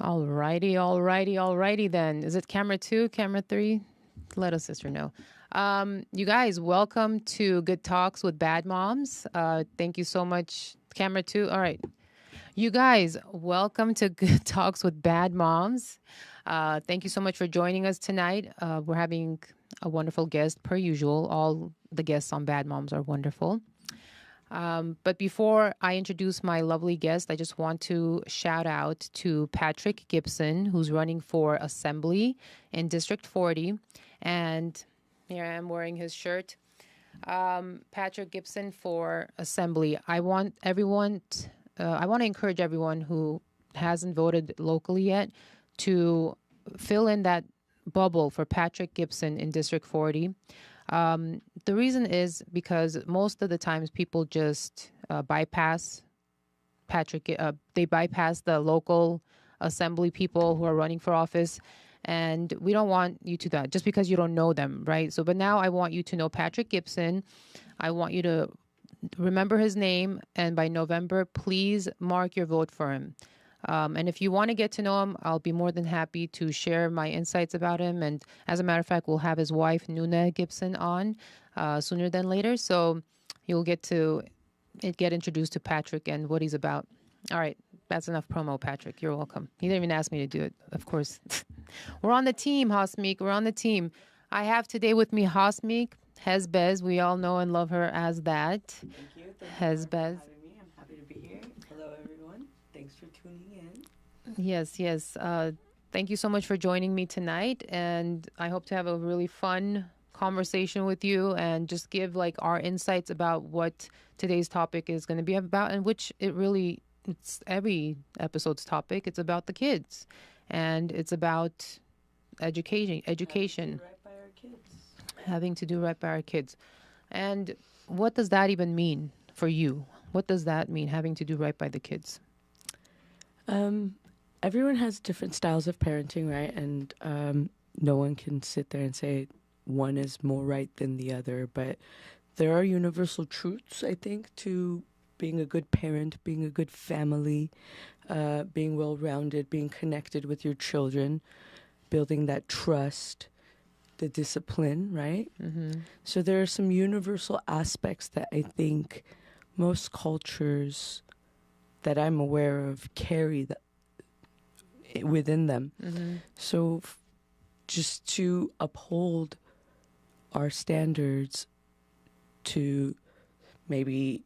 Alrighty then. Is it camera 2, camera 3? Let a sister know. You guys, welcome to Good Talks with Bad Moms. Thank you so much. Camera 2. All right. You guys, welcome to Good Talks with Bad Moms. Thank you so much for joining us tonight. We're having a wonderful guest per usual. All the guests on Bad Moms are wonderful. But before I introduce my lovely guest, I just want to shout out to Patrick Gibson, who's running for Assembly in District 40. And here I am wearing his shirt. Patrick Gibson for Assembly. I want to encourage everyone who hasn't voted locally yet to fill in that bubble for Patrick Gibson in District 40. The reason is because most of the times people just bypass Patrick. They bypass the local assembly people who are running for office. And we don't want you to that just because you don't know them, right? So, but now I want you to know Patrick Gibson. I want you to remember his name. And by November, please mark your vote for him. And if you want to get to know him, I'll be more than happy to share my insights about him. And as a matter of fact, we'll have his wife, Nuna Gibson, on sooner than later. So you'll get to get introduced to Patrick and what he's about. All right. That's enough promo, Patrick. You're welcome. He didn't even ask me to do it, of course. We're on the team, Hasmik. We're on the team. I have today with me Hasmik Bezirdzhyan. We all know and love her as that. Thank you. Bezirdzhyan. For having me. I'm happy to be here. Hello, everyone. Thanks for tuning in. Yes. Thank you so much for joining me tonight. And I hope to have a really fun conversation with you and just give like our insights about what today's topic is going to be about, and which it's every episode's topic. It's about the kids, and it's about education. Having to do right by our kids. And what does that even mean for you? What does that mean, having to do right by the kids? Everyone has different styles of parenting, right? And no one can sit there and say one is more right than the other. But there are universal truths, I think, to being a good parent, being a good family, being well-rounded, being connected with your children, building that trust, the discipline, right? Mm-hmm. So there are some universal aspects that I think most cultures that I'm aware of carry within them. Mm-hmm. So just to uphold our standards to maybe...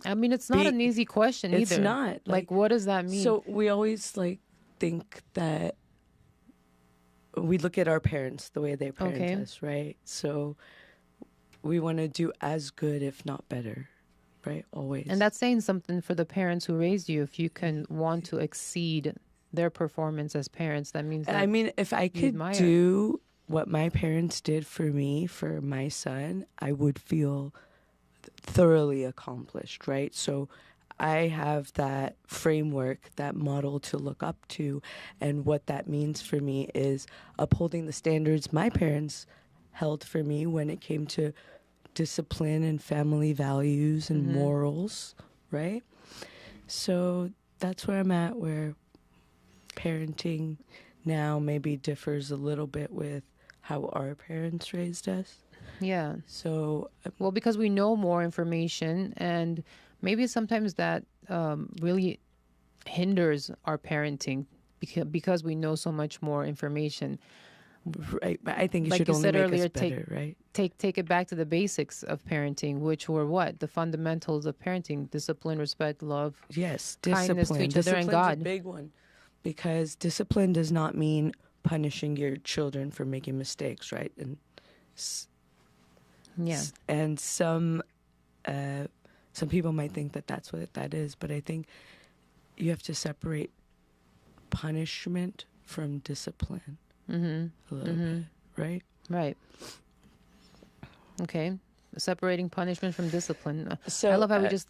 I mean, it's not an easy question either. It's not. Like, what does that mean? So we always think that we look at our parents the way they parent us, right? So we want to do as good, if not better, right? Always. And that's saying something for the parents who raised you. If you can want to exceed their performance as parents, that means that I mean, if I could do what my parents did for me, for my son, I would feel thoroughly accomplished, right? So I have that framework, that model to look up to, and what that means for me is upholding the standards my parents held for me when it came to discipline and family values and morals, right? So that's where I'm at, where parenting now maybe differs a little bit with how our parents raised us. Yeah. So, well, because we know more information, and maybe sometimes that really hinders our parenting because we know so much more information. Right. But I think it like should you only said make earlier, us better, right? Take it back to the basics of parenting, which were what? The fundamentals of parenting: discipline, respect, love. Yes, kindness to each other and God. Discipline's a big one, because discipline does not mean punishing your children for making mistakes, right? And and some people might think that that's what that is, but I think you have to separate punishment from discipline a little bit, right? Right. Okay. Separating punishment from discipline. So I love how we just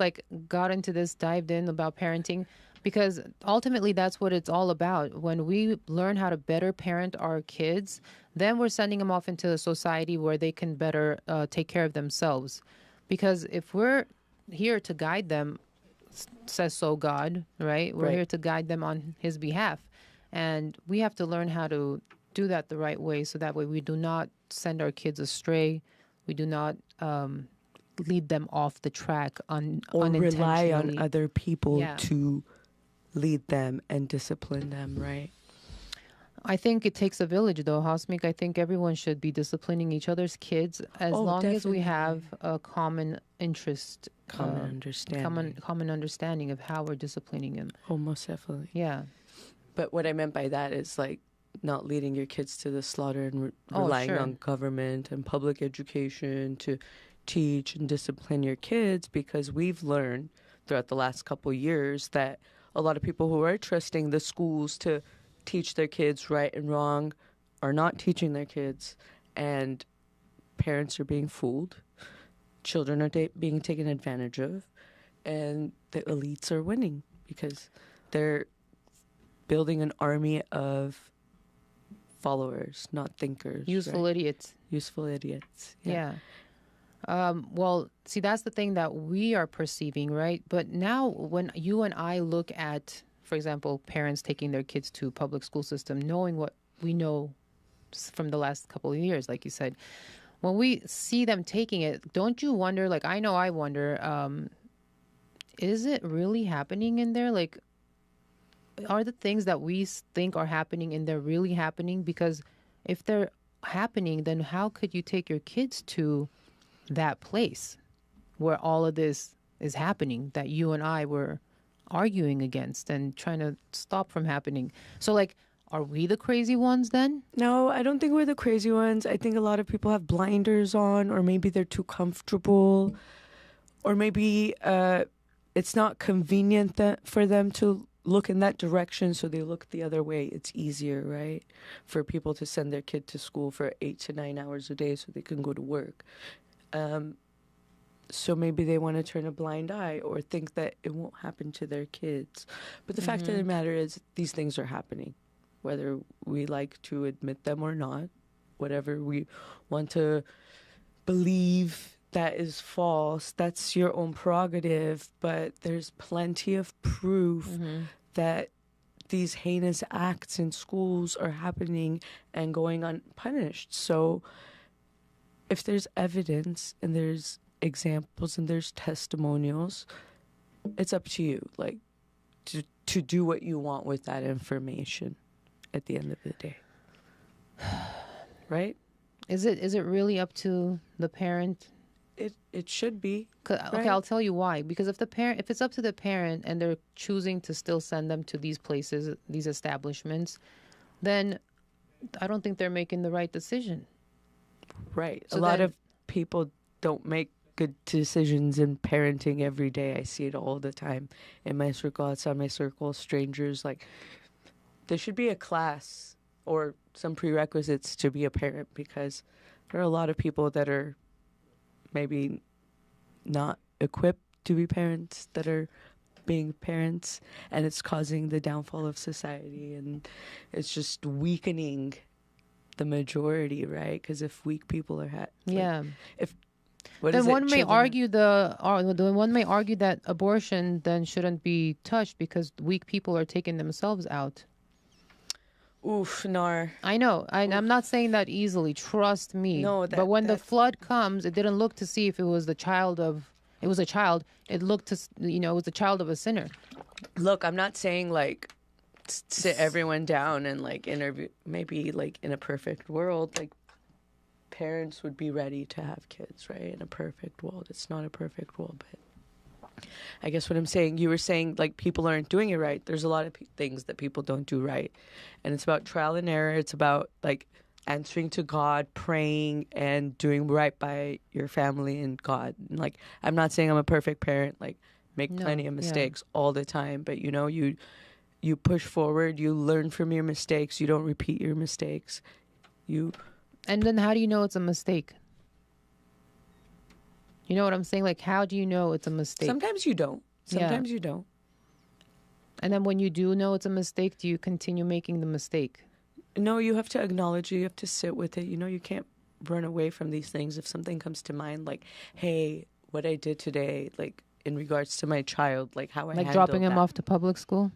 got into this, dived in about parenting, because ultimately that's what it's all about. When we learn how to better parent our kids, then we're sending them off into a society where they can better take care of themselves. Because if we're here to guide them, says so God, right? We're here to guide them on his behalf. And we have to learn how to do that the right way, so that way we do not send our kids astray. We do not lead them off the track or rely on unintentionally. other people to lead them and discipline them, right? I think it takes a village, though, Hasmik. I think everyone should be disciplining each other's kids as long as we have a common interest, common understanding of how we're disciplining them. Oh, most definitely. Yeah. But what I meant by that is like not leading your kids to the slaughter and relying on government and public education to teach and discipline your kids, because we've learned throughout the last couple of years that a lot of people who are trusting the schools to teach their kids right and wrong are not teaching their kids, and parents are being fooled, children are being taken advantage of, and the elites are winning because they're building an army of followers, not thinkers. Useful idiots. Useful idiots. Yeah. Well, see, that's the thing that we are perceiving, right? But now when you and I look at, for example, parents taking their kids to public school system, knowing what we know from the last couple of years, like you said, when we see them taking it, don't you wonder, like, I know I wonder, is it really happening in there? Like, are the things that we think are happening in there really happening? Because if they're happening, then how could you take your kids to that place where all of this is happening that you and I were arguing against and trying to stop from happening? So, like, are we the crazy ones then? No, I don't think we're the crazy ones. I think a lot of people have blinders on, or maybe they're too comfortable, or maybe it's not convenient for them to look in that direction, so they look the other way. It's easier, right, for people to send their kid to school for 8 to 9 hours a day so they can go to work. So maybe they want to turn a blind eye or think that it won't happen to their kids. But the fact of the matter is, these things are happening, whether we like to admit them or not. Whatever we want to believe that is false, that's your own prerogative. But there's plenty of proof that these heinous acts in schools are happening and going unpunished. So if there's evidence and there's examples and there's testimonials, it's up to you, like, to do what you want with that information at the end of the day. Right? Is it really up to the parent? It should be. Okay, right? I'll tell you why. Because if it's up to the parent and they're choosing to still send them to these places, these establishments, then I don't think they're making the right decision. Right. So a lot of people don't make good decisions in parenting every day. I see it all the time in my circle, outside my circle, strangers. Like, there should be a class or some prerequisites to be a parent, because there are a lot of people that are maybe not equipped to be parents that are being parents, and it's causing the downfall of society, and it's just weakening the majority, right? Because if weak people are one may argue that abortion then shouldn't be touched because weak people are taking themselves out. Oof, nar. I know. I'm not saying that easily. Trust me. No, but when the flood comes, it didn't look to see if it was the child of. It was a child. It looked to, it was the child of a sinner. Look, I'm not saying like sit everyone down and like interview. Maybe like in a perfect world, like parents would be ready to have kids, right? In a perfect world. It's not a perfect world, but I guess what I'm saying, you were saying like people aren't doing it right. There's a lot of things that people don't do right. And it's about trial and error. It's about like answering to God, praying, and doing right by your family and God. And, like, I'm not saying I'm a perfect parent, like make plenty of mistakes all the time, but you push forward, you learn from your mistakes, you don't repeat your mistakes. And then how do you know it's a mistake? You know what I'm saying? Like, how do you know it's a mistake? Sometimes you don't. Sometimes you don't. And then when you do know it's a mistake, do you continue making the mistake? No, you have to acknowledge it. You have to sit with it. You can't run away from these things. If something comes to mind, like, hey, what I did today, like in regards to my child, like how I Like handled dropping him that. off to public school?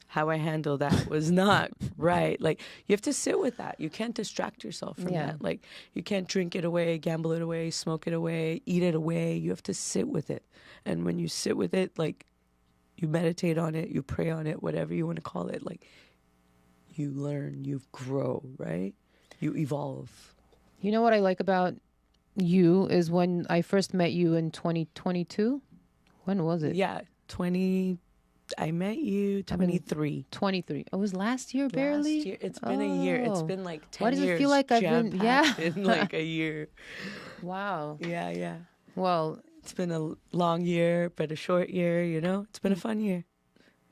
How I handle that was not right. Like, you have to sit with that. You can't distract yourself from Yeah. that. Like, you can't drink it away, gamble it away, smoke it away, eat it away. You have to sit with it. And when you sit with it, like, you meditate on it, you pray on it, whatever you want to call it, like, you learn, you grow, right? You evolve. You know what I like about you is when I first met you in 2022. When was it? Yeah, I met you 23. 23. It was last year, barely? Last year. It's been a year. It's Oh. been like 10 Why does years. it feel like I've been, in like a year. Wow. Yeah. Well, It's been a long year, but a short year, you know? It's been a fun year.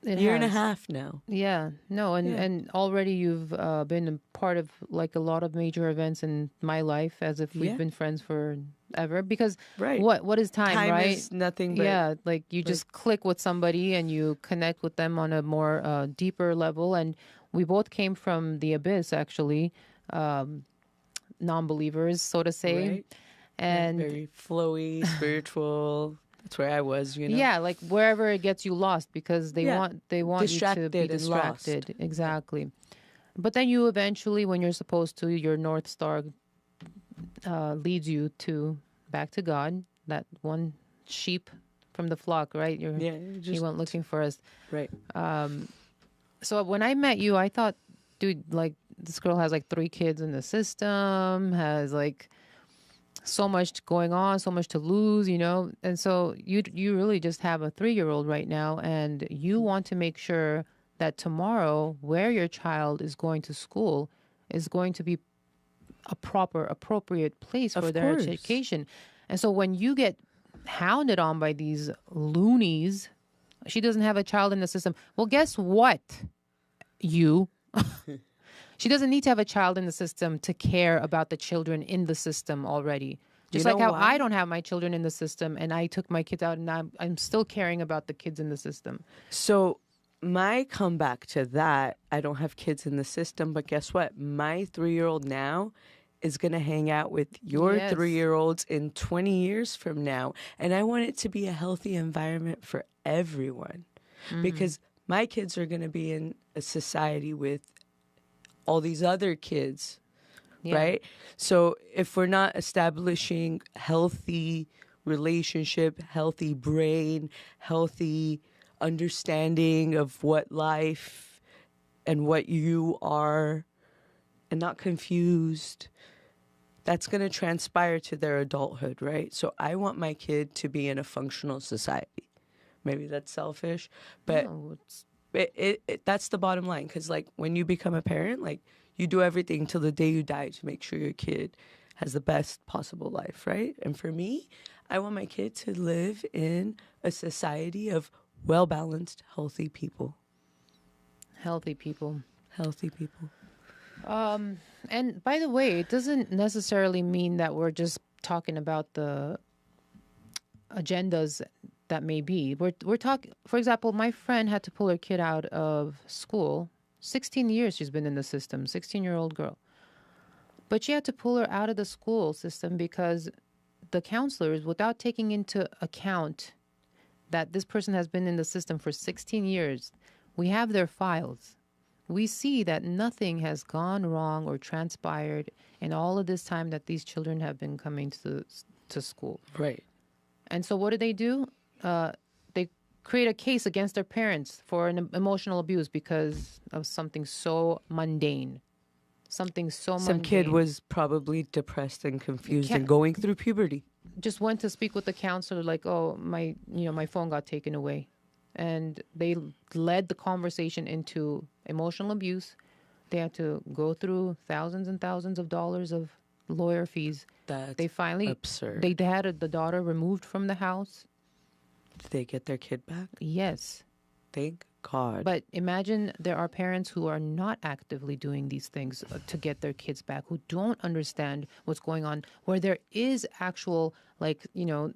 it Year and a has. half now. Yeah, no, and already you've been a part of like a lot of major events in my life, as if we've Yeah. been friends forever. Because Right. what is time, Time right? is nothing but... Yeah, like you just click with somebody and you connect with them on a more deeper level. And we both came from the abyss, actually, non-believers, so to say. Right. And very flowy, spiritual. That's where I was, you know? yeah, like wherever it gets you lost, because they Yeah. want you to Distracted be and lost. distracted. Exactly. But then you eventually, when you're supposed to, your North Star leads you to back to God, that one sheep from the flock, right? You went looking for us. Right. So when I met you, I thought, dude, like this girl has like 3 kids in the system, has like so much going on, so much to lose, you know? And so you really just have a 3-year-old right now, and you want to make sure that tomorrow where your child is going to school is going to be a proper, appropriate place for their education. And so when you get hounded on by these loonies, she doesn't have a child in the system. Well, guess what? She doesn't need to have a child in the system to care about the children in the system already. Just like how I don't have my children in the system, and I took my kids out, and I'm still caring about the kids in the system. So my comeback to that, I don't have kids in the system, but guess what? My 3-year-old now is going to hang out with your 3-year-olds in 20 years from now. And I want it to be a healthy environment for everyone. Because my kids are going to be in a society with all these other kids, right? So if we're not establishing healthy relationship, healthy brain, healthy understanding of what life and what you are, and not confused, that's going to transpire to their adulthood, right? So I want my kid to be in a functional society. Maybe that's selfish, but that's the bottom line. Because like when you become a parent, like you do everything till the day you die to make sure your kid has the best possible life, right? And for me, I want my kid to live in a society of well-balanced, healthy people. Healthy people. Healthy people. And by the way, it doesn't necessarily mean that we're just talking about the agendas that may be. We're talking, for example, my friend had to pull her kid out of school. 16 years she's been in the system, 16-year-old girl. But she had to pull her out of the school system because the counselors, without taking into account that this person has been in the system for 16 years, we have their files. We see that nothing has gone wrong or transpired in all of this time that these children have been coming to school. Right. And so what do? They create a case against their parents for an emotional abuse because of something so mundane. Some kid was probably depressed and confused and going through puberty. Just went to speak with the counselor like, oh, my phone got taken away. And they led the conversation into emotional abuse. They had to go through thousands and thousands of dollars of lawyer fees. That's absurd. They had the daughter removed from the house. Did they get their kid back? Yes. Thank God. But imagine there are parents who are not actively doing these things to get their kids back, who don't understand what's going on, where there is actual,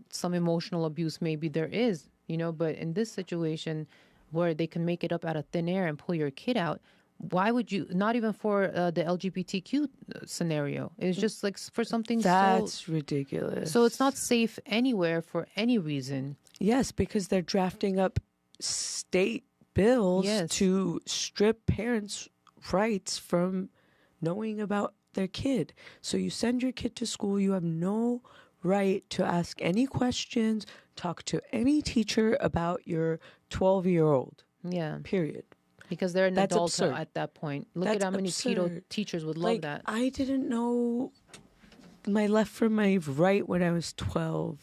some emotional abuse, maybe there is, but in this situation where they can make it up out of thin air and pull your kid out, Why would you, not even for the LGBTQ scenario? It's just like for something That's ridiculous. So it's not safe anywhere for any reason. Yes, because they're drafting up state bills to strip parents' rights from knowing about their kid. So you send your kid to school, you have no right to ask any questions, talk to any teacher about your 12-year-old. Yeah. Period. Because they're an adult at that point. Look at how many pedo teachers would love that. I didn't know my left from my right when I was 12.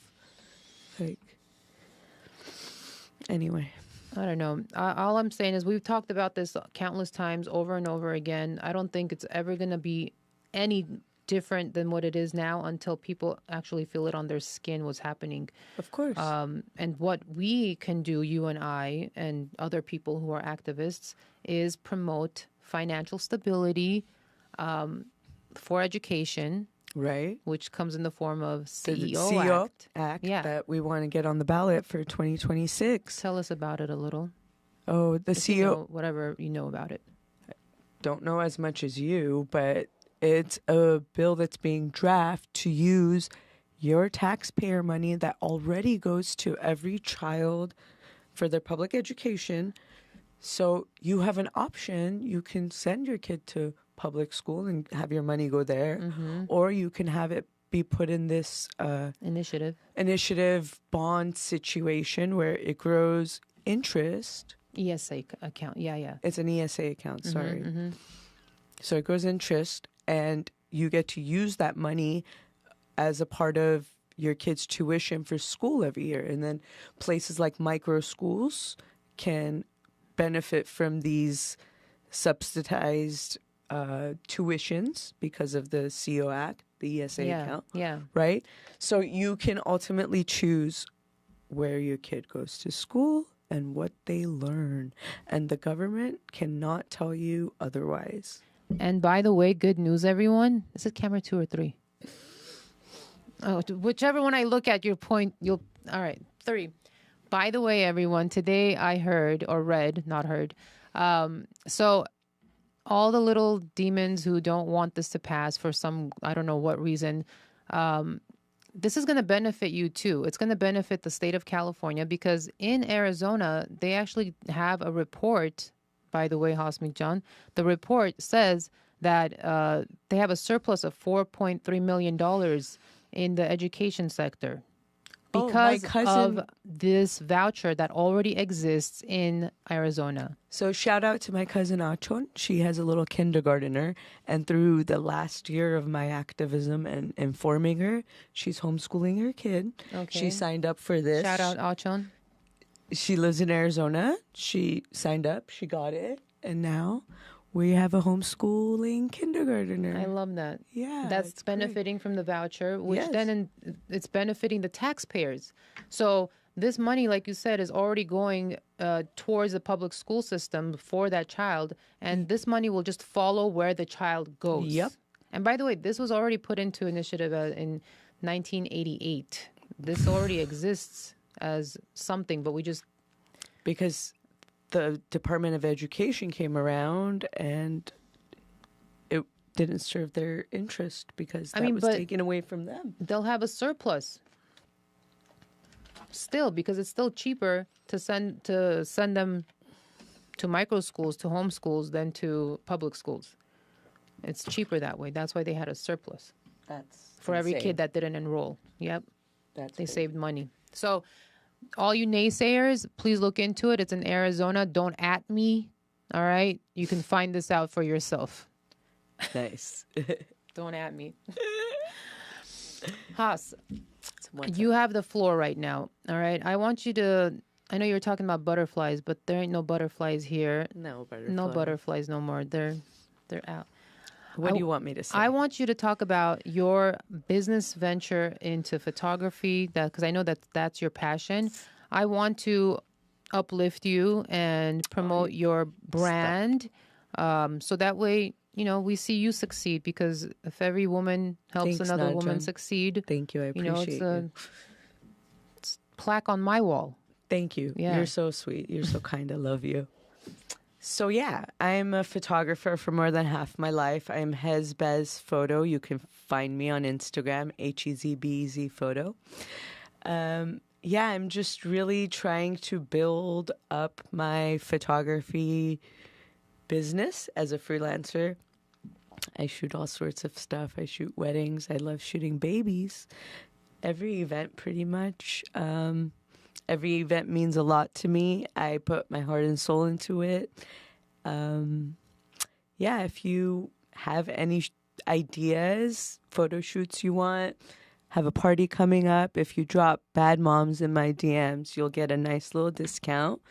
Anyway. I don't know. All I'm saying is we've talked about this countless times over and over again. I don't think it's ever going to be any different than what it is now until people actually feel it on their skin what's happening. Of course. And what we can do, you and I and other people who are activists, is promote financial stability for education. Right. Which comes in the form of CEO Act that we want to get on the ballot for 2026. Tell us about it a little. Oh, the CEO. Whatever you know about it. I don't know as much as you, but it's a bill that's being drafted to use your taxpayer money that already goes to every child for their public education. So you have an option. You can send your kid to public school and have your money go there, or you can have it be put in this initiative bond situation where it grows interest. ESA account. Yeah. It's an ESA account. Sorry. So it grows interest, and you get to use that money as a part of your kid's tuition for school every year. And then places like micro schools can benefit from these subsidized tuitions because of the CO Act, the ESA account. Yeah. Right? So you can ultimately choose where your kid goes to school and what they learn. And the government cannot tell you otherwise. And by the way, good news, everyone. Is it camera 2 or 3? Oh, whichever one I look at, your point, all right, 3. By the way, everyone, today I heard or read, not heard. So all the little demons who don't want this to pass for some, I don't know what reason, this is going to benefit you too. It's going to benefit the state of California because in Arizona, they actually have a report, by the way, Hasmik Bezirdzhyan. The report says that they have a surplus of $4.3 million in the education sector because of this voucher that already exists in Arizona. So shout out to my cousin Achon. She has a little kindergartner, and through the last year of my activism and informing her, she's homeschooling her kid. Okay. She signed up for this. Shout out Achon. She lives in Arizona. She signed up. She got it. And now we have a homeschooling kindergartner. I love that. Yeah. That's benefiting from the voucher, which then it's benefiting the taxpayers. So this money, like you said, is already going towards the public school system for that child. And this money will just follow where the child goes. Yep. And by the way, this was already put into initiative in 1988. This already exists as something, but we just... Because the Department of Education came around and it didn't serve their interest because that was taken away from them. They'll have a surplus still because it's still cheaper to send them to micro schools, to home schools than to public schools. It's cheaper that way. That's why they had a surplus. That's for every kid that didn't enroll. Yep. They saved money. So all you naysayers, please look into it. It's in Arizona. Don't at me. All right? You can find this out for yourself. Nice. Don't at me. Haas, you have the floor right now. All right? I want you to... I know you were talking about butterflies, but there ain't no butterflies here. No butterflies. No butterflies no more. They're out. What do you want me to say? I want you to talk about your business venture into photography, because I know that's your passion. I want to uplift you and promote your brand, so that way, we see you succeed. Because if every woman helps another woman succeed, thank you. I appreciate you. It's plaque on my wall. Thank you. Yeah. You're so sweet. You're so kind. I love you. So yeah, I'm a photographer for more than half my life. I'm Hezbez Photo. You can find me on Instagram, HEZBEZ Photo. Yeah, I'm just really trying to build up my photography business as a freelancer. I shoot all sorts of stuff. I shoot weddings. I love shooting babies. Every event, pretty much. Every event means a lot to me. I put my heart and soul into it. Yeah, if you have any ideas, photo shoots you want, have a party coming up, if you drop Bad Moms in my DMs, you'll get a nice little discount.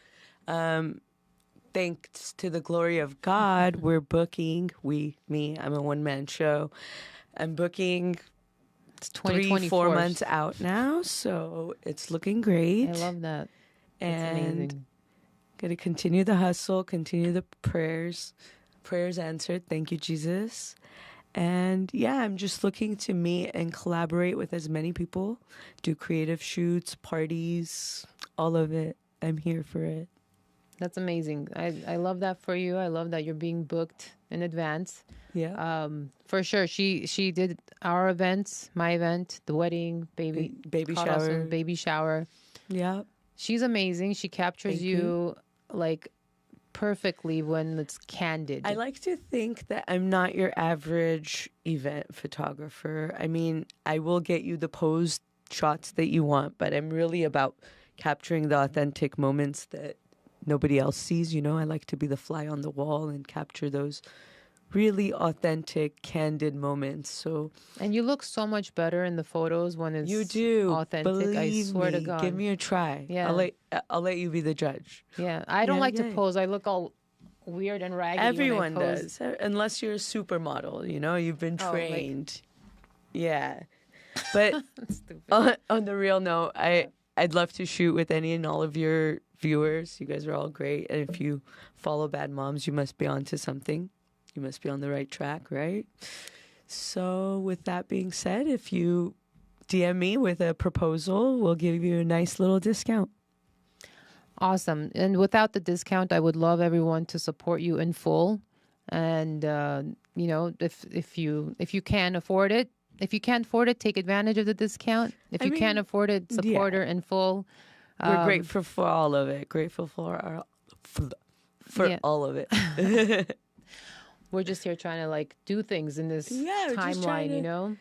Thanks to the glory of God, we're booking, I'm a one-man show. I'm booking It's 3-4 months out now, so it's looking great. I love that. And gonna continue the hustle, continue the prayers answered. Thank you, Jesus. And yeah, I'm just looking to meet and collaborate with as many people, do creative shoots, parties, all of it. I'm here for it. That's amazing. I love that for you. I love that you're being booked in advance. Yeah. For sure. She did our events, my event, the wedding, baby shower. baby shower. Yeah. She's amazing. She captures you like perfectly when it's candid. I like to think that I'm not your average event photographer. I mean, I will get you the posed shots that you want, but I'm really about capturing the authentic moments that nobody else sees. You know, I like to be the fly on the wall and capture those really authentic, candid moments. So, and you look so much better in the photos when it's authentic. Believe I swear me. to God. Give me a try. Yeah. I'll let you be the judge. Yeah. I don't like to pose. I look all weird and raggedy. Everyone when I pose. does, unless you're a supermodel. You know, you've been trained. Yeah. But on the real note, I'd love to shoot with any and all of your viewers. You guys are all great. And if you follow Bad Moms, you must be onto something. You must be on the right track, right? So with that being said, if you DM me with a proposal, we'll give you a nice little discount. Awesome. And without the discount, I would love everyone to support you in full. And, you know, if you can afford it, if you can't afford it, take advantage of the discount. If you can't afford it, support her in full. We're grateful for all of it. Grateful for all of it. We're just here trying to like do things in this timeline, you know?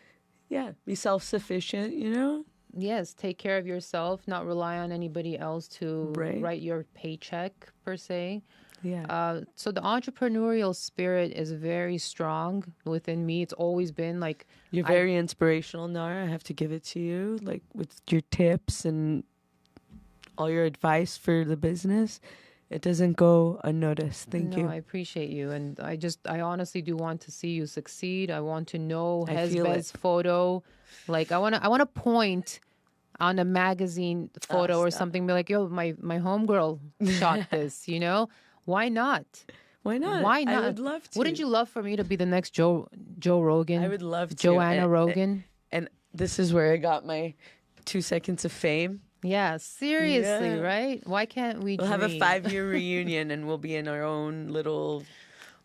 Yeah, be self-sufficient, you know? Yes, take care of yourself, not rely on anybody else to write your paycheck per se. Yeah. So the entrepreneurial spirit is very strong within me. It's always been like... You're very inspirational, Nara. I have to give it to you. Like with your tips and all your advice for the business. It doesn't go unnoticed. Thank you. I appreciate you. And I honestly do want to see you succeed. I want to know Hezbez photo. Like I want to point on a magazine photo or something. Be like, yo, my homegirl shot this, you know? Why not? Why not? Why not? I would love to. Wouldn't you love for me to be the next Joe Rogan? I would love to. Joanna Rogan. And this is where I got my 2 seconds of fame. Yeah, seriously, right? Why can't we We'll have a 5-year reunion and we'll be in our own little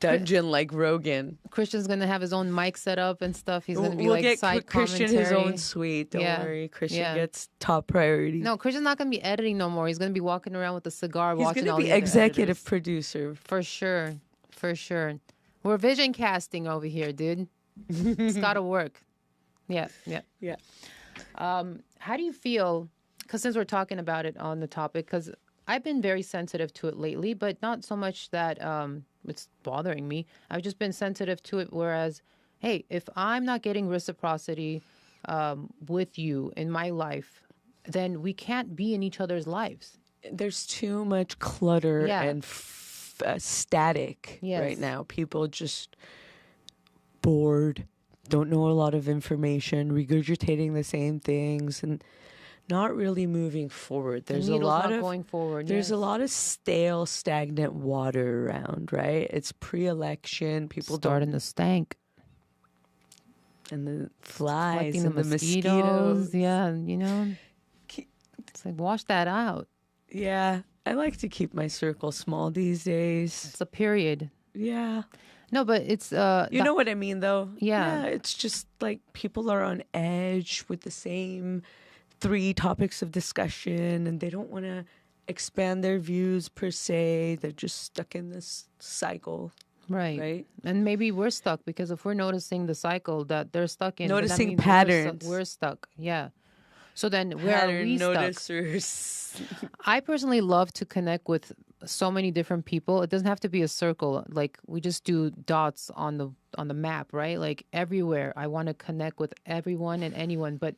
dungeon like Rogan. Christian's going to have his own mic set up and stuff. He's going to be we'll like get side Christian commentary. his own suite. Don't worry. Christian gets top priority. No, Christian's not going to be editing no more. He's going to be walking around with a cigar watching all the He's going to be other executive editors. producer. For sure. For sure. We're vision casting over here, dude. It's got to work. Yeah. How do you feel... Because since we're talking about it on the topic, because I've been very sensitive to it lately, but not so much that it's bothering me. I've just been sensitive to it. Whereas, hey, if I'm not getting reciprocity with you in my life, then we can't be in each other's lives. There's too much clutter and static right now. People just bored, don't know a lot of information, regurgitating the same things, and not really moving forward. There's a lot of going forward. There's a lot of stale, stagnant water around, right? It's pre-election. People starting to stank. And the flies and the mosquitoes. Yeah, you know. It's like wash that out. Yeah. I like to keep my circle small these days. It's a period. Yeah. No, but it's you know what I mean, though. Yeah. It's just like people are on edge with the same 3 topics of discussion, and they don't want to expand their views per se. They're just stuck in this cycle. Right. And maybe we're stuck because if we're noticing the cycle that they're stuck in, noticing patterns, we're stuck. Yeah. So then where are we noticers. stuck? I personally love to connect with so many different people. It doesn't have to be a circle. Like we just do dots on the map, right? Like everywhere. I want to connect with everyone and anyone, but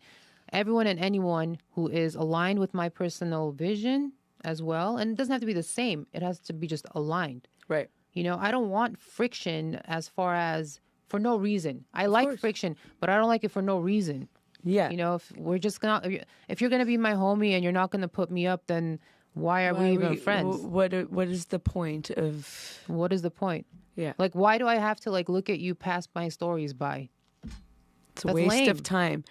everyone and anyone who is aligned with my personal vision as well. And it doesn't have to be the same. It has to be just aligned. Right. You know, I don't want friction as far as for no reason. I like friction, but I don't like it for no reason. Yeah. You know, if you're gonna be my homie and you're not gonna put me up, then why are we even friends? What is the point of? What is the point? Yeah. Like, why do I have to like look at you pass my stories by? It's a waste of time.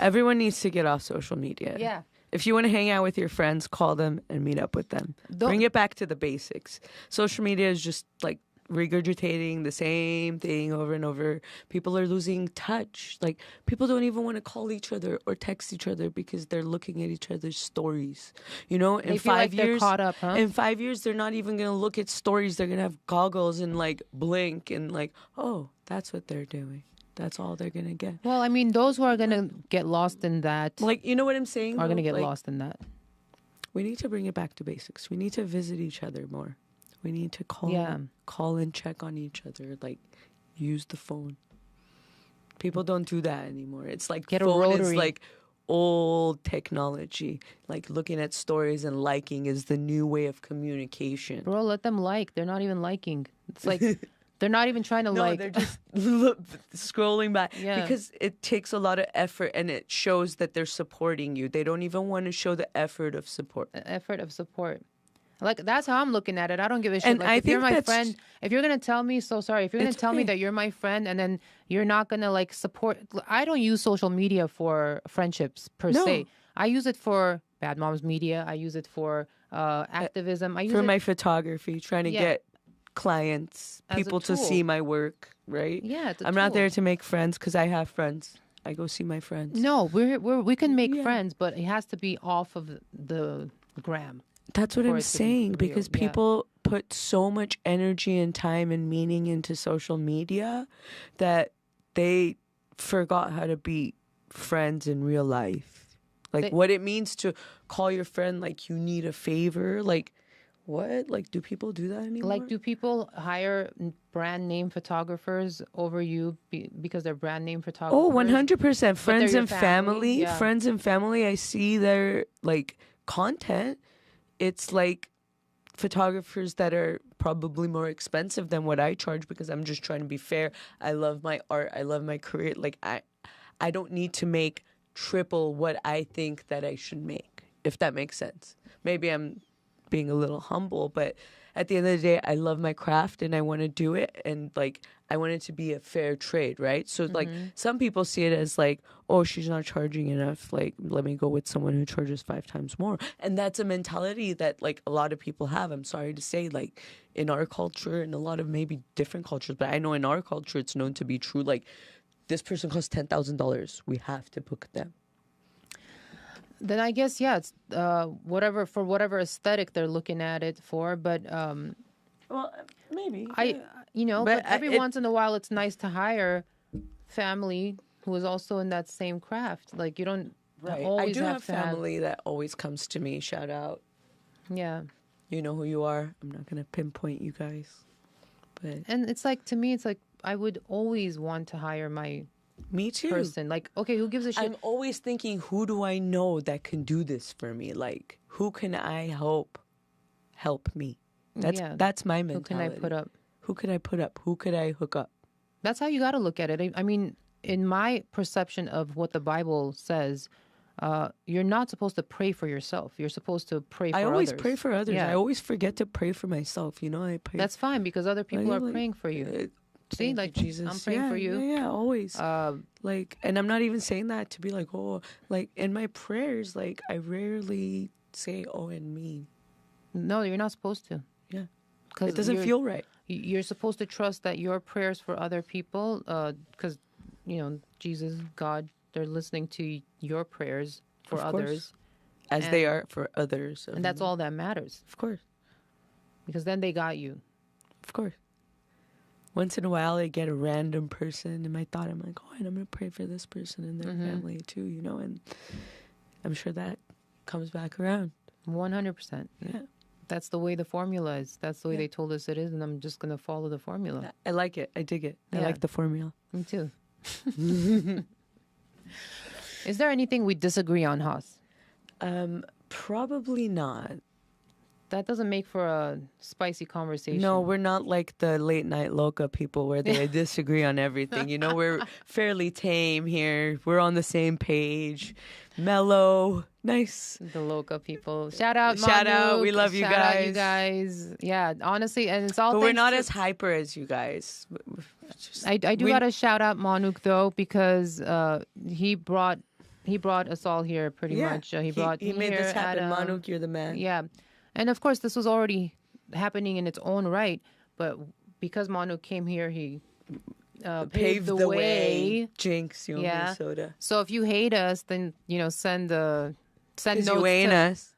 Everyone needs to get off social media. Yeah. If you want to hang out with your friends, call them and meet up with them. Bring it back to the basics. Social media is just like regurgitating the same thing over and over. People are losing touch. Like people don't even want to call each other or text each other because they're looking at each other's stories. You know, in 5 years, they're caught up, huh? In 5 years, they're not even gonna look at stories. They're gonna have goggles and like blink and like, oh, that's what they're doing. That's all they're gonna get. Well, I mean, those who are gonna get lost in that, like, you know what I'm saying, are gonna get lost in that. We need to bring it back to basics. We need to visit each other more. We need to call and check on each other. Like, use the phone. People don't do that anymore. It's like phone is like old technology. Like looking at stories and liking is the new way of communication. Bro, let them like. They're not even liking. It's like they're not even trying to like. No, they're just scrolling by. Yeah. Because it takes a lot of effort and it shows that they're supporting you. They don't even want to show the effort of support. Like, that's how I'm looking at it. I don't give a shit. And like, if you're my friend, if you're going to tell me, if you're going to tell me that you're my friend and then you're not going to, like, support. I don't use social media for friendships, per se. I use it for Bad Moms Media. I use it for activism. I use for my photography, trying to get clients, people to see my work, right? Yeah, I'm not there to make friends because I have friends. I go see my friends. No, we can make friends, but it has to be off of the gram. That's what I'm saying, because people put so much energy and time and meaning into social media that they forgot how to be friends in real life. Like what it means to call your friend like you need a favor. Like, what? Like, do people do that anymore? Like, do people hire brand name photographers over you because they're brand name photographers? Oh, 100%. Friends and family. Yeah. Friends and family, I see their, like, content. It's like photographers that are probably more expensive than what I charge because I'm just trying to be fair. I love my art. I love my career. Like, I don't need to make triple what I think that I should make, if that makes sense. Maybe I'm being a little humble, but at the end of the day, I love my craft and I want to do it. And like, I want it to be a fair trade, right? So like some people see it as like, oh, she's not charging enough. Like, let me go with someone who charges 5 times more. And that's a mentality that like a lot of people have. I'm sorry to say, like in our culture and a lot of maybe different cultures, but I know in our culture, it's known to be true. Like, this person costs $10,000. We have to book them. Then I guess, yeah, it's whatever aesthetic they're looking at it for. But well, maybe but every once in a while, it's nice to hire family who is also in that same craft. Like, you don't always I do have family that always comes to me. Shout out. Yeah, you know who you are. I'm not gonna pinpoint you guys, but and it's like, to me, it's like I would always want to hire my. Me too. Person. Like, okay, who gives a shit? I'm always thinking, who do I know that can do this for me? Like, who can I help me? That's my mentality. Who can I put up? Who could I put up? Who could I hook up? That's how you got to look at it. I mean, in my perception of what the Bible says, you're not supposed to pray for yourself. You're supposed to pray for others. I always pray for others. Yeah. I always forget to pray for myself. You know, I pray. That's fine, because other people are praying for you. See, like, Jesus. I'm praying for you. Yeah, always. Like, and I'm not even saying that to be like, oh, like in my prayers, like I rarely say, oh, and me. No, you're not supposed to. Yeah. 'Cause It doesn't feel right. You're supposed to trust that your prayers for other people, because, Jesus, God, they're listening to your prayers for Of course. others. As they are for others. And that's all that matters. Of course. Because then they got you. Of course. Once in a while, I get a random person in my thought. I'm like, and I'm going to pray for this person and their family too, and I'm sure that comes back around. 100%. Yeah. That's the way the formula is. That's the way they told us it is, and I'm just going to follow the formula. I like it. I dig it. I like the formula. Me too. Is there anything we disagree on, Haas? Probably not. That doesn't make for a spicy conversation. No, we're not like the late night Loca people where they disagree on everything. We're fairly tame here. We're on the same page. Mellow. Nice. The Loca people. Shout out, Manuk. Shout out. We love you Shout guys. out, you guys. Yeah, honestly, and it's all. But we're not as hyper as you guys. I do gotta shout out Manuk though, because he brought us all here pretty much. He made here this happen. at, Manuk, you're the man. Yeah. And of course, this was already happening in its own right, but because Manuk came here, he paved the way. Jinx, Minnesota. So if you hate us, then send notes. You ain't us.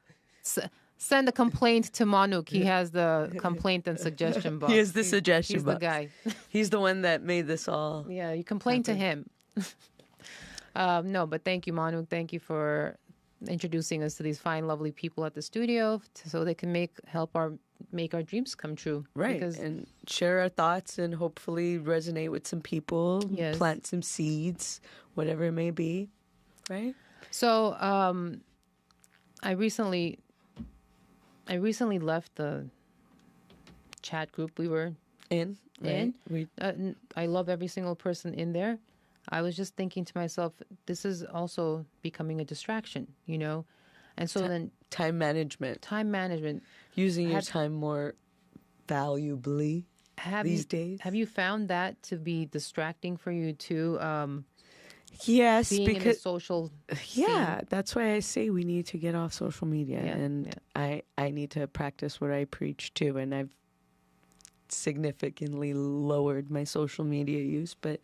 Send a complaint to Manuk. He has the complaint and suggestion box. He has the suggestion box. He's the guy. He's the one that made this all. Yeah, you complain to him. No, but thank you, Manuk. Thank you for introducing us to these fine, lovely people at the studio, so they can make our dreams come true. Right, and share our thoughts and hopefully resonate with some people. Yes. Plant some seeds, whatever it may be. Right. So, I recently left the chat group we were in. Right. I love every single person in there. I was just thinking to myself, this is also becoming a distraction, and so then time management, using your time more valuably these days. Have you found that to be distracting for you too? Yes, being because in the social yeah, that's why I say we need to get off social media, and I need to practice what I preach too, and I've significantly lowered my social media use, but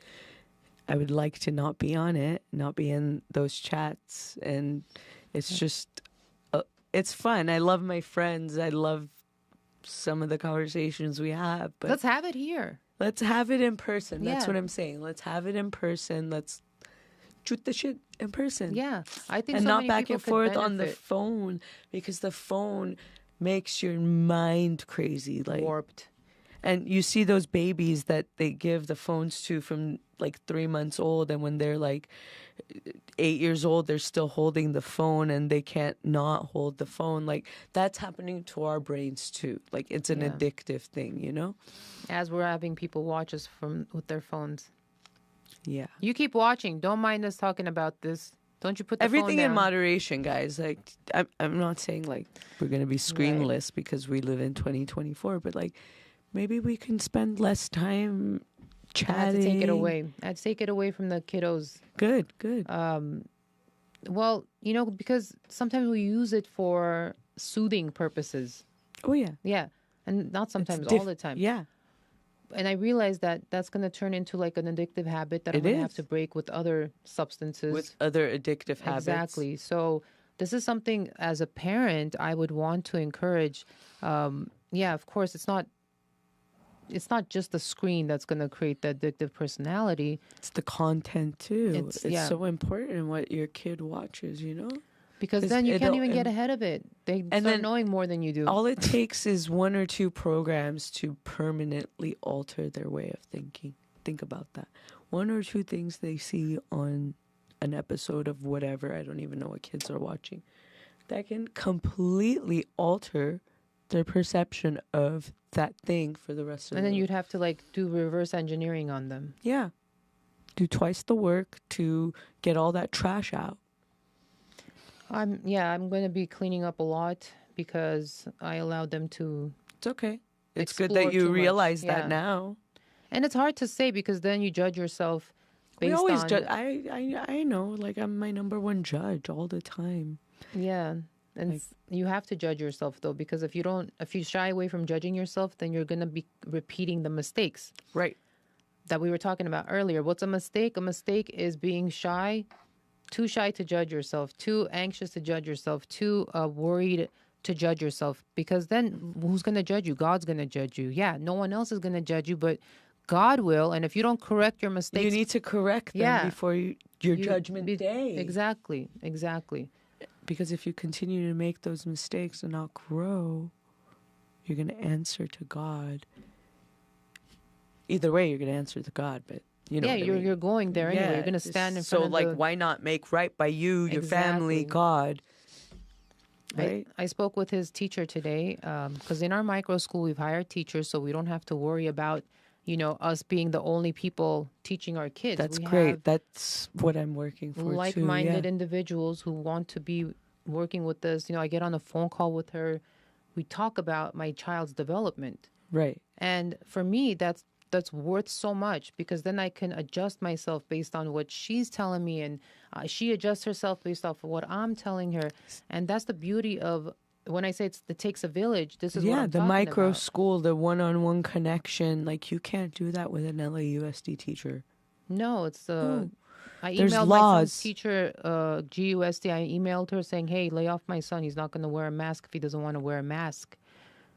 I would like to not be on it, not be in those chats. And it's just, it's fun. I love my friends. I love some of the conversations we have. But let's have it here. Let's have it in person. That's what I'm saying. Let's have it in person. Let's shoot the shit in person. Yeah. I think and so not many back and forth benefit. on the phone, because the phone makes your mind crazy. Like warped. And you see those babies that they give the phones to from like 3 months old, and when they're like 8 years old, they're still holding the phone and they can't not hold the phone. Like that's happening to our brains too. Like it's an addictive thing, As we're having people watch us with their phones. Yeah. You keep watching. Don't mind us talking about this. Don't you put the everything phone down. In moderation, guys. Like I'm not saying like we're gonna be screenless because we live in 2024, but like maybe we can spend less time chatting. I had to take it away. I had to take it away from the kiddos. Good. Well, because sometimes we use it for soothing purposes. Oh, yeah. Yeah. And not sometimes, all the time. Yeah. And I realized that that's going to turn into like an addictive habit that I'm going to have to break with other substances. With other addictive habits. Exactly. So this is something as a parent I would want to encourage. Of course, it's not just the screen that's going to create the addictive personality. It's the content too. It's so important what your kid watches, Because then you can't even get ahead of it. They start knowing more than you do. All it takes is 1 or 2 programs to permanently alter their way of thinking. Think about that. 1 or 2 things they see on an episode of whatever, I don't even know what kids are watching, that can completely alter their perception of that thing for the rest of the And then you'd have to like do reverse engineering on them. Yeah. Do twice the work to get all that trash out. I'm going to be cleaning up a lot because I allowed them to. It's okay. It's good that you realize that now. And it's hard to say because then you judge yourself based on. We always judge. I know. Like I'm my number one judge all the time. Yeah. And you have to judge yourself though, because if you shy away from judging yourself, then you're going to be repeating the mistakes. Right. That we were talking about earlier. What's a mistake? A mistake is being shy, too shy to judge yourself, too anxious to judge yourself, too worried to judge yourself. Because then who's going to judge you? God's going to judge you. Yeah, no one else is going to judge you, but God will. And if you don't correct your mistakes, you need to correct them before your judgment day. Exactly. Because if you continue to make those mistakes and not grow, you're going to answer to God. Either way, you're going to answer to God, but you know what I mean. You're going there anyway. You're going to stand in front of So, why not make right by you, your family, God? Right? I spoke with his teacher today because in our micro school, we've hired teachers, so we don't have to worry about, us being the only people teaching our kids. That's great. That's what I'm working for, like-minded individuals who want to be working with us. I get on a phone call with her. We talk about my child's development. Right. And for me, that's worth so much, because then I can adjust myself based on what she's telling me, and she adjusts herself based off of what I'm telling her. And that's the beauty of when I say it takes a village. This is what I'm the talking micro about. school, the one-on-one connection. Like, you can't do that with an LAUSD teacher. No, it's I There's emailed laws. my son's teacher, GUSD. I emailed her saying, "Hey, lay off my son. He's not going to wear a mask if he doesn't want to wear a mask."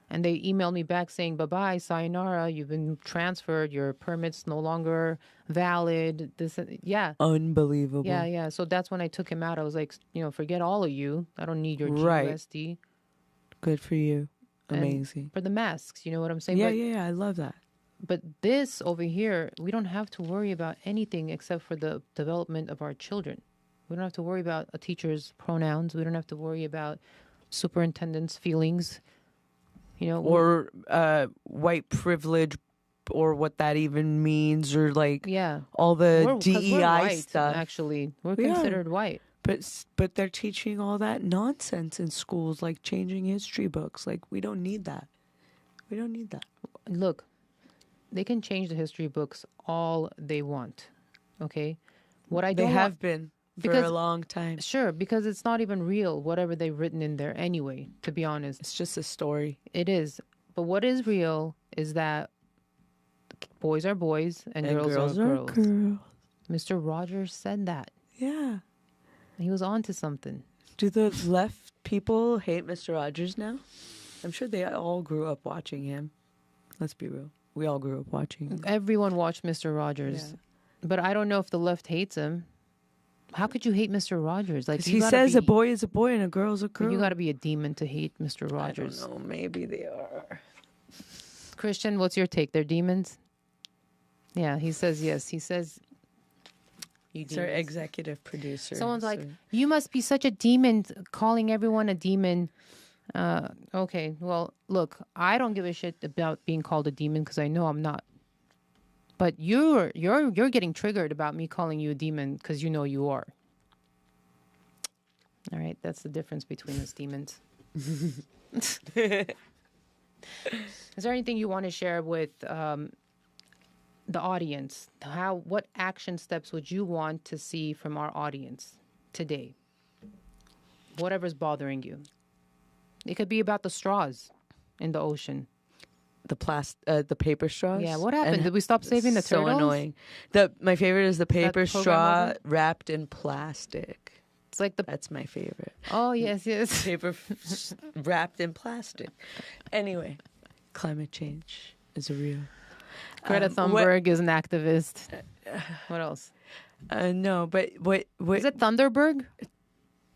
And they emailed me back saying, "Bye-bye, sayonara, you've been transferred. Your permit's no longer valid." Unbelievable. Yeah. So that's when I took him out. I was like, forget all of you. I don't need your Right. GUSD. Good for you. Amazing. And for the masks, you know what I'm saying? Yeah, I love that. But this over here, we don't have to worry about anything except for the development of our children. We don't have to worry about a teacher's pronouns. We don't have to worry about superintendent's feelings. Or white privilege, or what that even means, or all the DEI we're white, stuff. Actually, we're considered white. But they're teaching all that nonsense in schools, like changing history books. Like, we don't need that. We don't need that. Look, they can change the history books all they want. Okay, They have been for a long time. Sure, because it's not even real, whatever they've written in there anyway, to be honest. It's just a story. It is. But what is real is that boys are boys and girls are girls. Mr. Rogers said that. Yeah. He was on to something. Do the left people hate Mr. Rogers now? I'm sure they all grew up watching him. Let's be real. We all grew up watching him. Everyone watched Mr. Rogers. Yeah. But I don't know if the left hates him. How could you hate Mr. Rogers? Like, he says a boy is a boy and a girl is a girl. You got to be a demon to hate Mr. Rogers. I don't know. Maybe they are. Christian, what's your take? They're demons? Yeah, he says yes. He says... He's our executive producer. Someone's like, you must be such a demon, calling everyone a demon. Okay, well, look, I don't give a shit about being called a demon because I know I'm not. But you're getting triggered about me calling you a demon because you know you are. All right, that's the difference between us demons. Is there anything you want to share with the audience? What action steps would you want to see from our audience today? Whatever's bothering you. It could be about the straws in the ocean. The paper straws. Yeah, what happened? Did we stop saving the turtles? So annoying. My favorite is the paper straw wrapped in plastic. It's like that's my favorite. Oh yes. Paper wrapped in plastic. Anyway, climate change is real. Greta Thunberg is an activist. What else? No, but what is it? Thunderberg?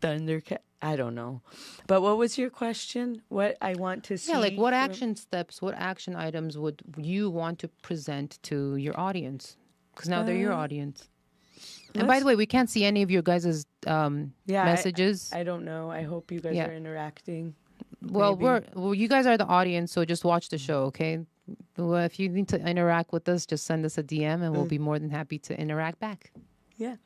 Thundercat? I don't know. But what was your question? What I want to see? Yeah, like what action steps, what action items would you want to present to your audience? Because now they're your audience. And by the way, we can't see any of your guys' messages. I don't know. I hope you guys are interacting. Well, you guys are the audience, so just watch the show, okay? Well, if you need to interact with us, just send us a DM and we'll be more than happy to interact back. Yeah.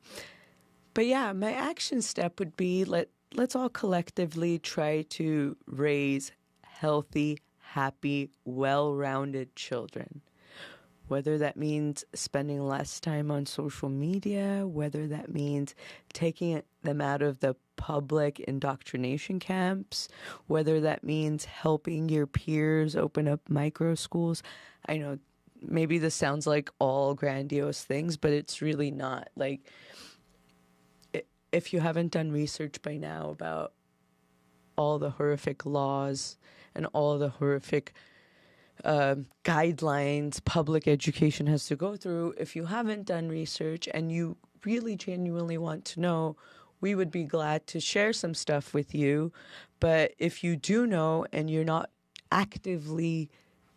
But yeah, my action step would be let's all collectively try to raise healthy, happy, well-rounded children. whether that means spending less time on social media, whether that means taking them out of the public indoctrination camps, whether that means helping your peers open up micro schools. I know maybe this sounds like all grandiose things, but it's really not. Like, if you haven't done research by now about all the horrific laws and all the horrific guidelines public education has to go through, if you haven't done research and you really genuinely want to know, we would be glad to share some stuff with you. But if you do know and you're not actively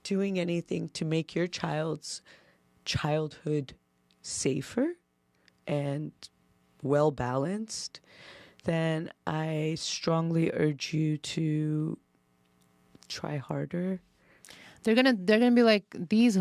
doing anything to make your child's childhood safer and well balanced, then I strongly urge you to try harder. They're gonna be like, these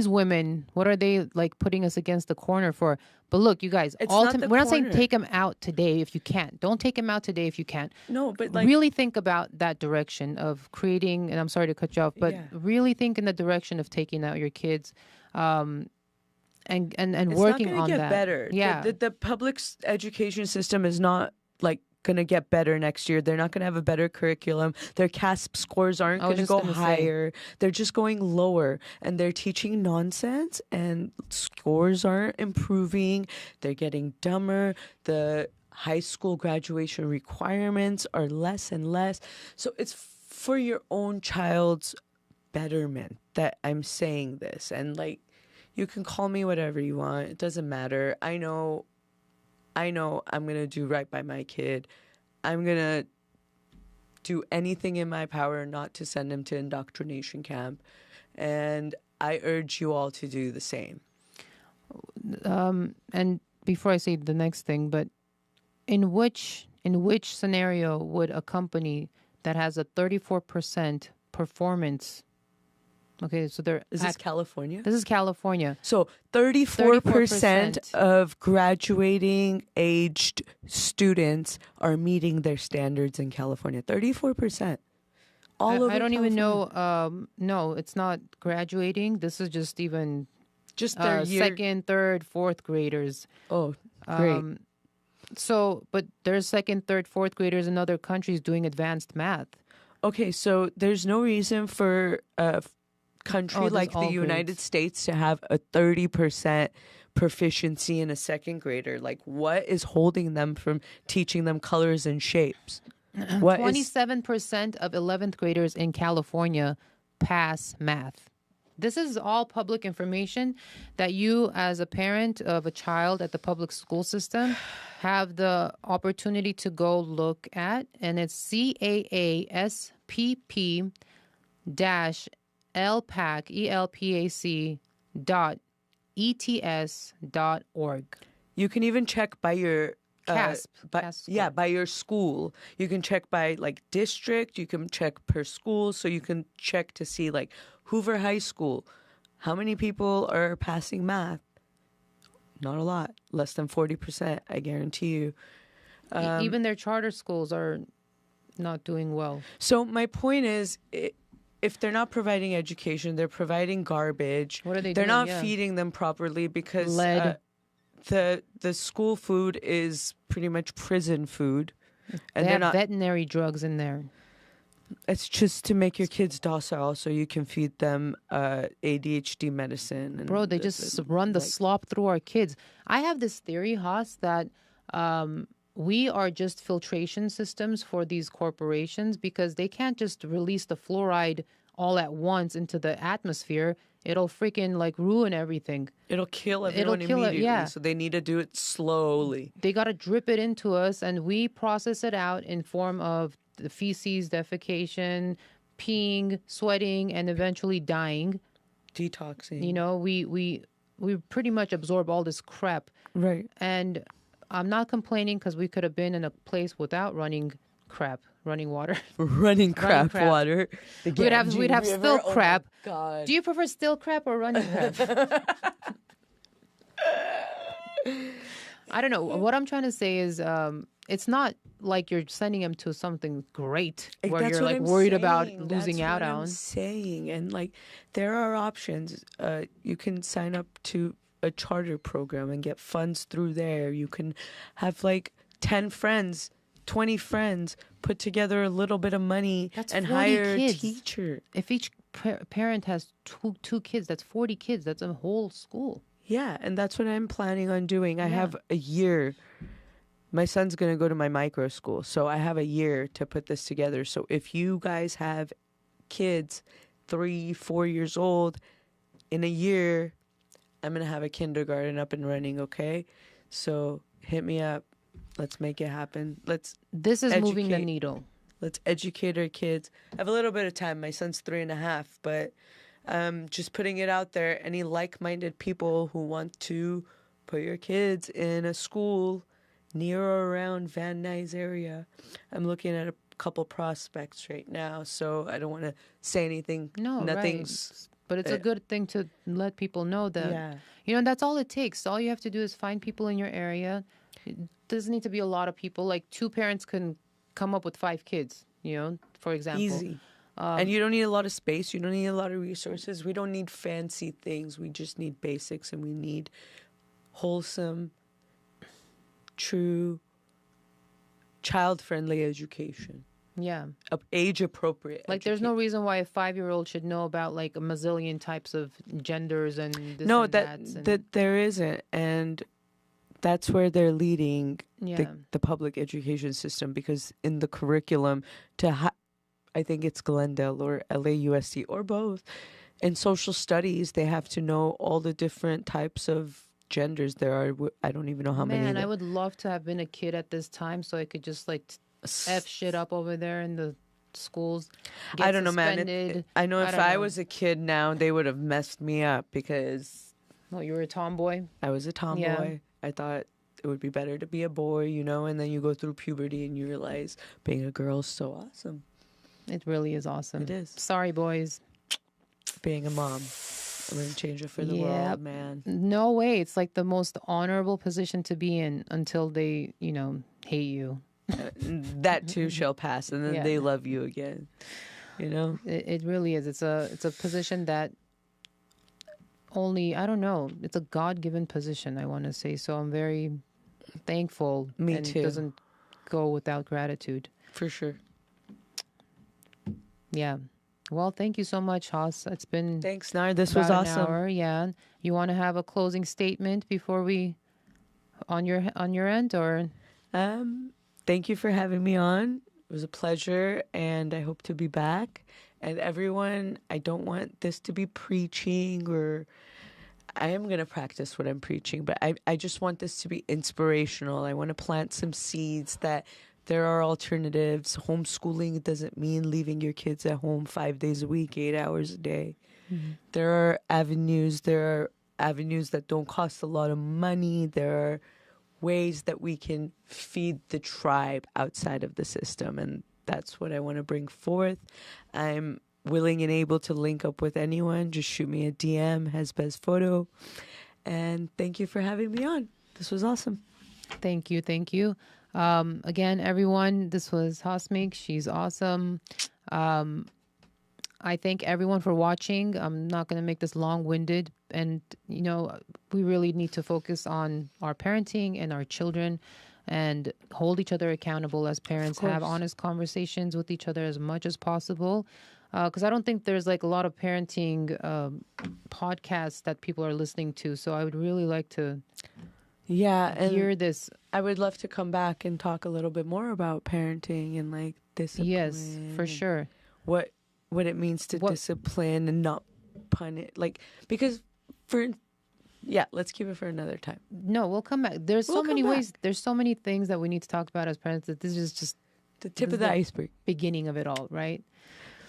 women, what are they like putting us against the corner for? But look, you guys, we're not saying take them out today if you can't. Don't take them out today if you can't. No, but like, really think about that direction of creating, and I'm sorry to cut you off, but really think in the direction of taking out your kids, and working on that. It's not gonna get better. Yeah. The public education system is not like going to get better next year. They're not going to have a better curriculum. Their CASP scores aren't going to go higher. They're just going lower, and they're teaching nonsense, and scores aren't improving. They're getting dumber. The high school graduation requirements are less and less. So it's for your own child's betterment that I'm saying this. And like, you can call me whatever you want. It doesn't matter. I know I'm going to do right by my kid. I'm going to do anything in my power not to send him to indoctrination camp. And I urge you all to do the same. And before I say the next thing, but in which scenario would a company that has a 34% performance? Okay, so Is this California? This is California. So 34% of graduating aged students are meeting their standards in California. 34%. All over I don't California. even know. No, it's not graduating. This is just even their year. Second, third, fourth graders. Oh, great. But there's second, third, fourth graders in other countries doing advanced math. Okay, so there's no reason for country like the United States to have a 30% proficiency in a second grader. Like, what is holding them from teaching them colors and shapes? 27% of 11th graders in California pass math. This is all public information that you, as a parent of a child at the public school system, have the opportunity to go look at. And it's CAASPP ELPAC ELPAC.ETS.org. You can even check by your CASP. by your school. You can check by like district. You can check per school. So you can check to see like Hoover High School, how many people are passing math? Not a lot, less than 40%. I guarantee you. Even their charter schools are not doing well. So my point is, if they're not providing education, they're providing garbage. What are they They're doing? not feeding them properly because Lead. The school food is pretty much prison food. And they have not veterinary drugs in there. It's just to make your kids docile so you can feed them ADHD medicine. And bro, they just run the slop through our kids. I have this theory, Haas, that we are just filtration systems for these corporations because they can't just release the fluoride all at once into the atmosphere. It'll freaking like ruin everything. It'll kill everyone immediately. Yeah. So they need to do it slowly. They got to drip it into us, and we process it out in form of the feces, defecation, peeing, sweating, and eventually dying. Detoxing. You know, we pretty much absorb all this crap. Right. And I'm not complaining because we could have been in a place without running water. Running crap water. We'd have still crap. Oh my God. Do you prefer still crap or running crap? I don't know. What I'm trying to say is it's not like you're sending them to something great where That's you're what like I'm worried saying. about losing That's out what I'm on. saying. And like there are options. You can sign up to a charter program and get funds through there. You can have like 10 friends, 20 friends, put together a little bit of money and hire a teacher. If each parent has two kids, that's 40 kids. That's a whole school. Yeah, and that's what I'm planning on doing. I have a year. My son's going to go to my micro school, so I have a year to put this together. So if you guys have kids 3, 4 years old, in a year, I'm going to have a kindergarten up and running, okay? So hit me up. Let's make it happen. This is moving the needle. Let's educate our kids. I have a little bit of time. My son's 3.5, but just putting it out there. Any like-minded people who want to put your kids in a school near or around Van Nuys area. I'm looking at a couple prospects right now, so I don't want to say anything. No, nothing's. Right. But it's a good thing to let people know that, that's all it takes. All you have to do is find people in your area. It doesn't need to be a lot of people. Like 2 parents can come up with 5 kids, for example. Easy. And you don't need a lot of space. You don't need a lot of resources. We don't need fancy things. We just need basics, and we need wholesome, true, child-friendly education. Yeah. Age-appropriate Like, there's no reason why a 5-year-old should know about, like, a mazillion types of genders and this and that there isn't. And that's where they're leading the public education system, because in the curriculum I think it's Glendale or LAUSD or both. In social studies, they have to know all the different types of genders there are. I don't even know how many. Man, I would love to have been a kid at this time so I could just like F shit up over there in the schools. I don't know, man. I know if I was a kid now, they would have messed me up because... Oh, you were a tomboy? I was a tomboy. Yeah. I thought it would be better to be a boy, and then you go through puberty and you realize being a girl is so awesome. It really is awesome. It is. Sorry, boys. Being a mom. I'm going to change it for the world, man. No way. It's like the most honorable position to be in until they, hate you. That too shall pass, and then they love you again. It really is. It's a position that only, I don't know, it's a God-given position, I want to say. So I'm very thankful. Me too. It doesn't go without gratitude. For sure. Yeah. Well, thank you so much, Haas. It's been thanks, Nar. This was awesome. An hour. Yeah. You want to have a closing statement before we on your end, or? Thank you for having me on. It was a pleasure, and I hope to be back. And everyone, I don't want this to be preaching, or I am going to practice what I'm preaching, but I just want this to be inspirational. I want to plant some seeds that there are alternatives. Homeschooling doesn't mean leaving your kids at home 5 days a week, 8 hours a day. Mm-hmm. There are avenues that don't cost a lot of money. There are ways that we can feed the tribe outside of the system, and that's what I want to bring forth. I'm willing and able to link up with anyone. Just shoot me a DM, Hasbez Photo. And thank you for having me on. This was awesome. Thank you. Again, everyone, this was Hasmik. She's awesome. I thank everyone for watching. I'm not going to make this long-winded. And, we really need to focus on our parenting and our children and hold each other accountable as parents. Have honest conversations with each other as much as possible. Because I don't think there's like a lot of parenting podcasts that people are listening to. So I would really like to hear this. I would love to come back and talk a little bit more about parenting and like discipline. Yes, for sure. What it means to discipline and not punish. Like, because let's keep it for another time. No, we'll come back. There's so many ways. There's so many things that we need to talk about as parents that this is just the tip of the iceberg. Beginning of it all, right?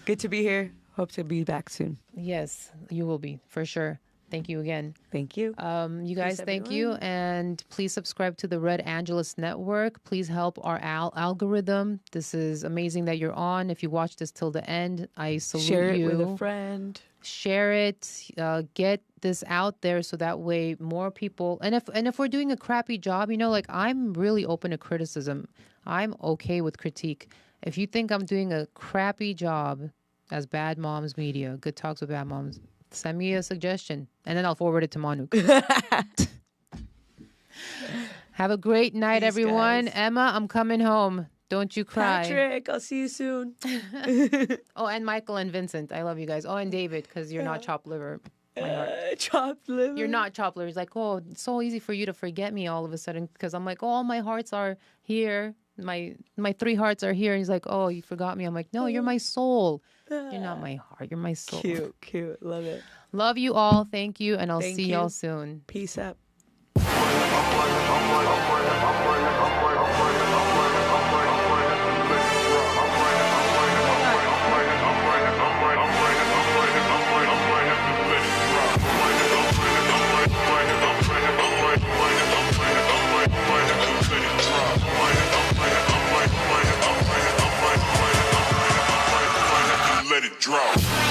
Good to be here. Hope to be back soon. Yes, you will be, for sure. Thank you again. Thank you. You guys, thank you. And please subscribe to the Red Angeles Network. Please help our algorithm. This is amazing that you're on. If you watch this till the end, I salute you. Share it with a friend. Share it. Get this out there so that way more people. And if we're doing a crappy job, like I'm really open to criticism. I'm okay with critique. If you think I'm doing a crappy job as Bad Moms Media, Good Talks with Bad Moms, send me a suggestion, and then I'll forward it to Manuk. Have a great night, everyone. Guys. Emma, I'm coming home. Don't you cry. Patrick, I'll see you soon. Oh, and Michael and Vincent. I love you guys. Oh, and David, because you're not chopped liver. Chopped liver? You're not chopped liver. It's like, oh, it's so easy for you to forget me all of a sudden, because I'm like, oh, all my hearts are here. My 3 hearts are here. And he's like, oh, you forgot me. I'm like, no, you're my soul. You're not my heart. You're my soul. Cute. Love it. Love you all. Thank you. And I'll see y'all soon. Peace out. Let it drop.